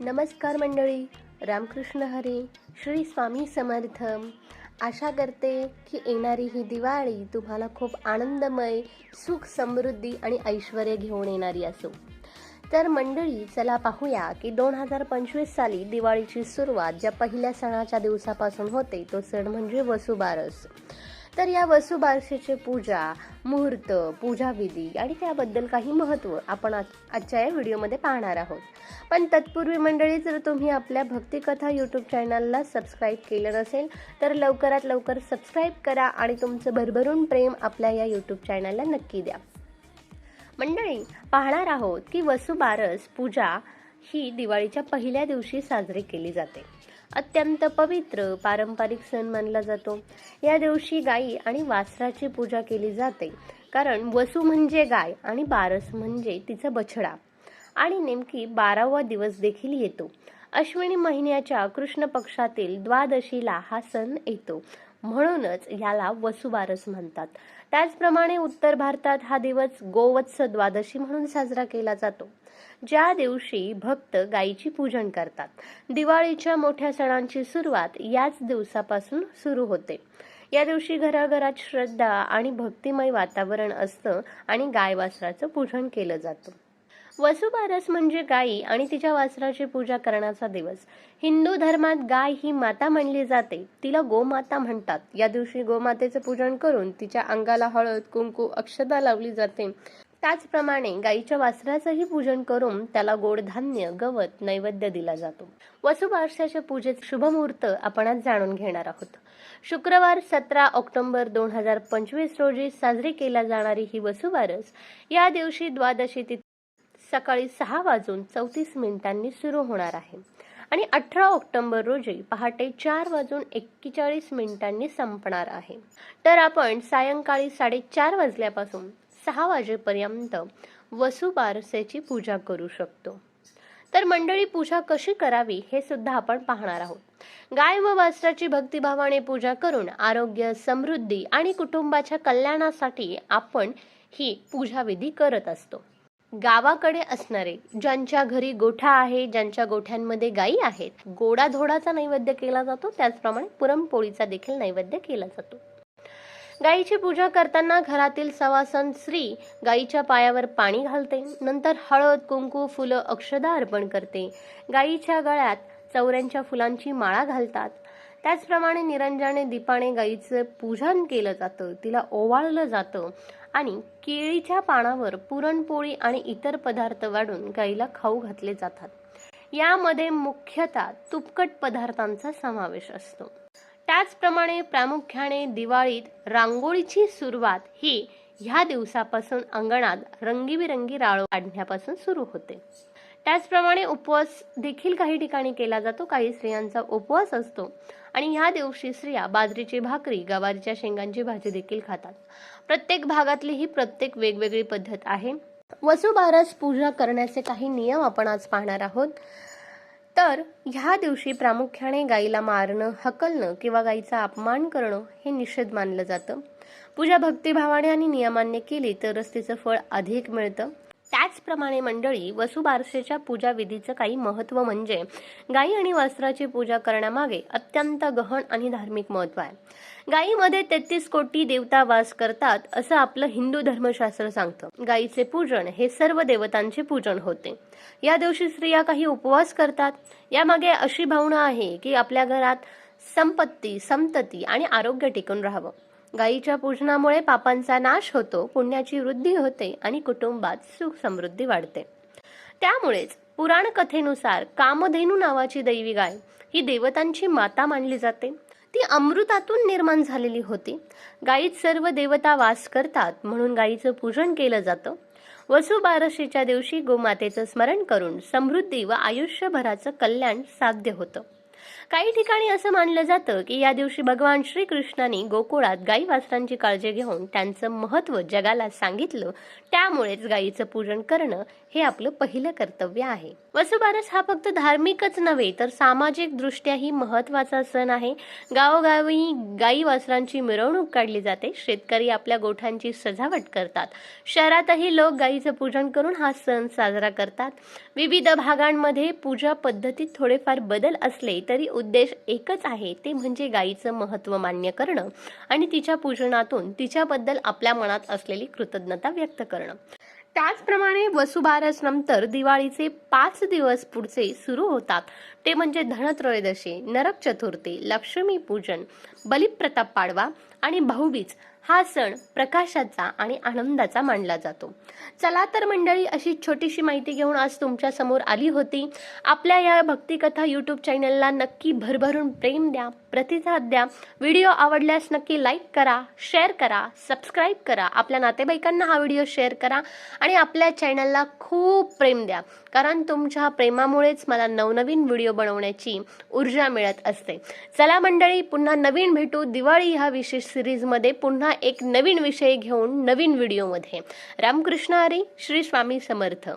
नमस्कार मंडळी, रामकृष्ण हरी, श्री स्वामी समर्थ. आशा करते की येणारी ही दिवाळी तुम्हाला खूप आनंदमय, सुख, समृद्धी आणि ऐश्वर्य घेऊन येणारी असो. तर मंडळी, चला पाहूया की 2025 साली दिवाळीची सुरुवात ज्या पहिल्या सणाच्या दिवसापासून होते तो सण म्हणजे वसुबारस. तर या वसुबारसेचे पूजा, मुहूर्त, पूजाविधी आणि त्याबद्दल काही महत्त्व आपण आजच्या या व्हिडिओमध्ये पाहणार आहोत. पण तत्पूर्वी मंडळी, जर तुम्ही आपल्या भक्तिकथा यूट्यूब चॅनलला सबस्क्राईब केलं नसेल तर लवकरात लवकर सबस्क्राईब करा आणि तुमचं भरभरून प्रेम आपल्या या यूट्यूब चॅनलला नक्की द्या. मंडळी, पाहणार आहोत की वसुबारस पूजा ही दिवाळीच्या पहिल्या दिवशी साजरी केली जाते. अत्यंत पवित्र पारंपरिक सण मानला जातो. या दिवशी गाई आणि वासराची पूजा केली जाते, कारण वसू म्हणजे गाय आणि बारस म्हणजे तिचा बछडा. आणि नेमकी 12वा दिवस देखील येतो. अश्विनी महिन्याच्या कृष्ण पक्षातील द्वादशीला हा सण येतो, म्हणूनच याला वसुबारस म्हणतात. त्याचप्रमाणे उत्तर भारतात हा दिवस गोवत्स द्वादशी म्हणून साजरा केला जातो, ज्या दिवशी भक्त गायीची पूजन करतात. दिवाळीच्या मोठ्या सणांची सुरुवात याच दिवसापासून सुरू होते. या दिवशी घराघरात श्रद्धा आणि भक्तिमय वातावरण असतं आणि गाय वासराचं पूजन केलं जातं. वसुबारस म्हणजे गायी आणि तिच्या वासराची पूजा करण्याचा दिवस. हिंदू धर्मात गाय ही माता मानली जाते, तिला गोमाता म्हणतात. या दिवशी गोमातेचं पूजन करून तिच्या अंगाला हळद, कुंकू, अक्षता लावली जाते. त्याचप्रमाणे गायीच्या वासराचंही पूजन करून त्याला गोडधान्य, गवत नैवेद्य दिला जातो. वसुबारसाच्या पूजेचे शुभमुहूर्त आपण आज जाणून घेणार आहोत. शुक्रवार 17 ऑक्टोबर 2025 रोजी साजरी केल्या जाणारी ही वसुबारस या दिवशी द्वादशी तिथी सकाळी 6:34 सुरू होणार आहे आणि 18 ऑक्टोबर रोजी पहाटे 4:41 संपणार आहे. तर आपण सायंकाळी 4:30 वाजल्यापासून 6 वाजेपर्यंत वसुबारसेची पूजा करू शकतो. तर मंडळी, पूजा कशी करावी हे सुद्धा आपण पाहणार आहोत. गाय व वासराची भक्तिभावाने पूजा करून आरोग्य, समृद्धी आणि कुटुंबाच्या कल्याणासाठी आपण ही पूजाविधी करत असतो. गावाकडे असणारे, ज्यांच्या घरी गोठा आहे, ज्यांच्या गोठ्यांमध्ये गायी आहेत, गोडाधोडाचा नैवेद्य केला जातो. त्याचप्रमाणे पुरणपोळीचा देखील नैवेद्य केला जातो. गायीची पूजा करताना घरातील सवासन स्त्री गायीच्या पायावर पाणी घालते, नंतर हळद, कुंकू, फुलं, अक्षदा अर्पण करते. गायीच्या गळ्यात चवऱ्यांच्या फुलांची माळा घालतात. त्याचप्रमाणे निरंजनाने दीपाने गायीचं पूजन केलं जातं, तिला ओवाळलं जातं आणि केळीच्या पानावर पुरणपोळी आणि इतर पदार्थ वाढून गायीला खाऊ घातले जातात. यामध्ये मुख्यतः तुपकट पदार्थांचा समावेश असतो. त्याचप्रमाणे प्रामुख्याने दिवाळीत रांगोळीची सुरुवात ही ह्या दिवसापासून अंगणात रंगीबिरंगी राळो काढण्यापासून सुरू होते. त्याचप्रमाणे उपवास देखील काही ठिकाणी केला जातो. काही स्त्रियांचा उपवास असतो आणि ह्या दिवशी स्त्रिया बाजरीची भाकरी, गवारीच्या शेंगांची भाजी देखील खातात. प्रत्येक भागातली ही प्रत्येक वेगवेगळी पद्धत आहे. वसुबारस पूजा करण्याचे काही नियम आपण आज पाहणार आहोत. तर ह्या दिवशी प्रामुख्याने गायीला मारणं, हकलणं किंवा गायीचा अपमान करणं हे निषेध मानलं जातं. पूजा भक्तिभावाने आणि नियमांनी केली तरच तिचं फळ अधिक मिळतं. त्याचप्रमाणे मंडळी, वसुबारसेच्या पूजाविधीचं काही महत्त्व म्हणजे गायी आणि वासराची पूजा करण्यामागे अत्यंत गहन आणि धार्मिक महत्त्व आहे. गायीमध्ये 33 कोटी देवता वास करतात असं आपलं हिंदू धर्मशास्त्र सांगतं. गायीचे पूजन हे सर्व देवतांचे पूजन होते. या दिवशी स्त्रिया काही उपवास करतात. यामागे अशी भावना आहे की आपल्या घरात संपत्ती, संतती आणि आरोग्य टिकून राहावं. गायीच्या पूजनामुळे पापांचा नाश होतो, पुण्याची वृद्धी होते आणि कुटुंबात सुख समृद्धी वाढते. त्यामुळेच पुराण कथेनुसार कामधेनू नावाची दैवी गाय ही देवतांची माता मानली जाते. ती अमृतातून निर्माण झालेली होती. गायीत सर्व देवता वास करतात, म्हणून गायीचं पूजन केलं जातं. वसुबारसेच्या दिवशी गोमातेचं स्मरण करून समृद्धी व आयुष्यभराचं कल्याण साध्य होतं. काही ठिकाणी असं मानलं जातं की या दिवशी भगवान श्रीकृष्णाने गोकुळात गाई वासरांची काळजी घेऊन त्यांचं महत्त्व जगाला सांगितलं. त्यामुळेच गायीचं पूजन करणं हे आपलं पहिलं कर्तव्य आहे. वसुबारस हा फक्त धार्मिकच नव्हे तर सामाजिक दृष्ट्याही महत्त्वाचा सण आहे. गावोगावी गाई वासरांची मिरवणूक काढली जाते. शेतकरी आपल्या गोठ्यांची सजावट करतात. शहरातही लोक गायीचं पूजन करून हा सण साजरा करतात. विविध भागांमध्ये पूजा पद्धतीत थोडेफार बदल असले तरी उद्देश एकच आहे, ते म्हणजे गायीचं महत्त्व मान्य करणं आणि तिच्या पूजनातून तिच्याबद्दल आपल्या मनात असलेली कृतज्ञता व्यक्त करणं. त्याचप्रमाणे वसुबारस नंतर दिवाळीचे 5 दिवस पुढचे सुरू होतात. ते म्हणजे धनत्रयोदशी, नरक चतुर्थी, लक्ष्मी पूजन, बलिप्रताप पाडवा आणि भाऊबीज. हा सण प्रकाशाचा आणि आनंदाचा मानला जातो. चला तर मंडळी, अशी छोटीशी माहिती घेऊन आज तुमच्या समोर आली होती. आपल्या या भक्तिकथा यूट्यूब चॅनलला नक्की भरभरून प्रेम द्या, प्रतिसाद द्या. व्हिडिओ आवडल्यास नक्की लाईक करा, शेअर करा, सबस्क्राईब करा. आपल्या नातेवाईकांना हा व्हिडिओ शेअर करा आणि आपल्या चॅनलला खूप प्रेम द्या, कारण तुमच्या प्रेमामुळेच मला नवनवीन व्हिडिओ बनवण्याची ऊर्जा मिळत असते. चला मंडळी, पुन्हा नवीन भेटू दिवाळी ह्या विशेष सिरीजमध्ये, पुन्हा एक नवीन विषय घेऊन नवीन व्हिडिओमध्ये. रामकृष्ण हरी, श्री स्वामी समर्थ.